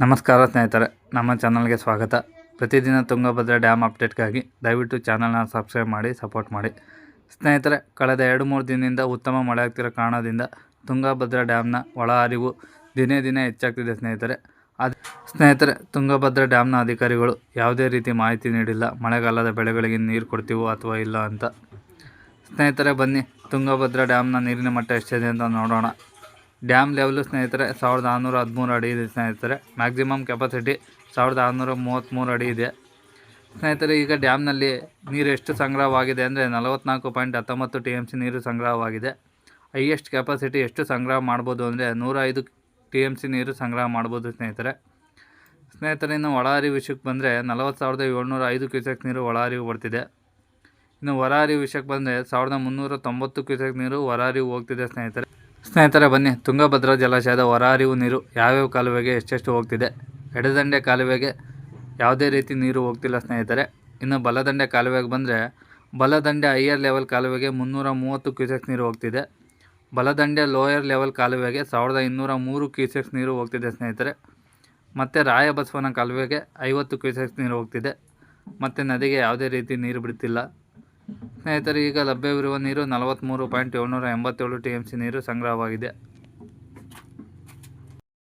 ನಮಸ್ಕಾರ ಸ್ನೇಹಿತರೆ, ನಮ್ಮ ಚಾನಲ್ಗೆ ಸ್ವಾಗತ. ಪ್ರತಿದಿನ ತುಂಗಭದ್ರಾ ಡ್ಯಾಮ್ ಅಪ್ಡೇಟ್ಗಾಗಿ ದಯವಿಟ್ಟು ಚಾನಲ್ನ ಸಬ್ಸ್ಕ್ರೈಬ್ ಮಾಡಿ ಸಪೋರ್ಟ್ ಮಾಡಿ. ಸ್ನೇಹಿತರೆ, ಕಳೆದ 2-3 ದಿನದಿಂದ ಉತ್ತಮ ಮಳೆ ಆಗ್ತಿರೋ ಕಾರಣದಿಂದ ತುಂಗಭದ್ರಾ ಡ್ಯಾಮ್ನ ಒಳ ಹರಿವು ದಿನೇ ದಿನೇ ಹೆಚ್ಚಾಗ್ತಿದೆ ಸ್ನೇಹಿತರೆ. ತುಂಗಭದ್ರಾ ಡ್ಯಾಮ್ನ ಅಧಿಕಾರಿಗಳು ಯಾವುದೇ ರೀತಿ ಮಾಹಿತಿ ನೀಡಿಲ್ಲ, ಮಳೆಗಾಲದ ಬೆಳೆಗಳಿಗೆ ನೀರು ಕೊಡ್ತೀವೋ ಅಥವಾ ಇಲ್ಲ ಅಂತ. ಸ್ನೇಹಿತರೆ ಬನ್ನಿ, ತುಂಗಭದ್ರಾ ಡ್ಯಾಮ್ನ ನೀರಿನ ಮಟ್ಟ ಎಷ್ಟಿದೆ ಅಂತ ನೋಡೋಣ. ಡ್ಯಾಮ್ ಲೆವೆಲು ಸ್ನೇಹಿತರೆ 1613 ಅಡಿ ಇದೆ ಸ್ನೇಹಿತರೆ. ಮ್ಯಾಕ್ಸಿಮಮ್ ಕೆಪಾಸಿಟಿ 1633 ಅಡಿ ಇದೆ ಸ್ನೇಹಿತರೆ. ಈಗ ಡ್ಯಾಮ್ನಲ್ಲಿ ನೀರು ಎಷ್ಟು ಸಂಗ್ರಹವಾಗಿದೆ ಅಂದರೆ 44.19 TMC ನೀರು ಸಂಗ್ರಹವಾಗಿದೆ. ಹೈಯೆಸ್ಟ್ ಕೆಪಾಸಿಟಿ ಎಷ್ಟು ಸಂಗ್ರಹ ಮಾಡ್ಬೋದು ಅಂದರೆ 105 TMC ನೀರು ಸಂಗ್ರಹ ಮಾಡ್ಬೋದು ಸ್ನೇಹಿತರೆ. ಇನ್ನು ಒಳಹರಿವು ವಿಷಯಕ್ಕೆ ಬಂದರೆ 40,705 ಕ್ಯೂಸೆಕ್ ನೀರು ಒಳಹರಿವು ಬರ್ತಿದೆ. ಇನ್ನು ಹೊರಹರಿವು ವಿಷಯಕ್ಕೆ ಬಂದರೆ 1,390 ಕ್ಯೂಸೆಕ್ ನೀರು ಹೊರಹರಿವು ಹೋಗ್ತಿದೆ ಸ್ನೇಹಿತರೆ ಬನ್ನಿ, ತುಂಗಭದ್ರಾ ಜಲಾಶಯದ ಹೊರಹರಿವು ನೀರು ಯಾವ್ಯಾವ ಕಾಲುವೆಗೆ ಎಷ್ಟೆಷ್ಟು ಹೋಗ್ತಿದೆ. ಎಡದಂಡೆ ಕಾಲುವೆಗೆ ಯಾವುದೇ ರೀತಿ ನೀರು ಹೋಗ್ತಿಲ್ಲ ಸ್ನೇಹಿತರೆ. ಇನ್ನು ಬಲದಂಡೆ ಕಾಲುವೆಗೆ ಬಂದರೆ ಬಲದಂಡೆ ಹೈಯರ್ ಲೆವೆಲ್ ಕಾಲುವೆಗೆ 330 ಕ್ಯೂಸೆಕ್ ನೀರು ಹೋಗ್ತಿದೆ. ಬಲದಂಡೆ ಲೋಯರ್ ಲೆವೆಲ್ ಕಾಲುವೆಗೆ 1,203 ಕ್ಯೂಸೆಕ್ಸ್ ನೀರು ಹೋಗ್ತಿದೆ ಸ್ನೇಹಿತರೆ. ಮತ್ತು ರಾಯಬಸವನ ಕಾಲುವೆಗೆ 50 ಕ್ಯೂಸೆಕ್ಸ್ ನೀರು ಹೋಗ್ತಿದೆ. ಮತ್ತು ನದಿಗೆ ಯಾವುದೇ ರೀತಿ ನೀರು ಬಿಡ್ತಿಲ್ಲ ಸ್ನೇಹಿತರೆ. ಈಗ ಲಭ್ಯವಿರುವ ನೀರು 43.787 TMC ನೀರು ಸಂಗ್ರಹವಾಗಿದೆ.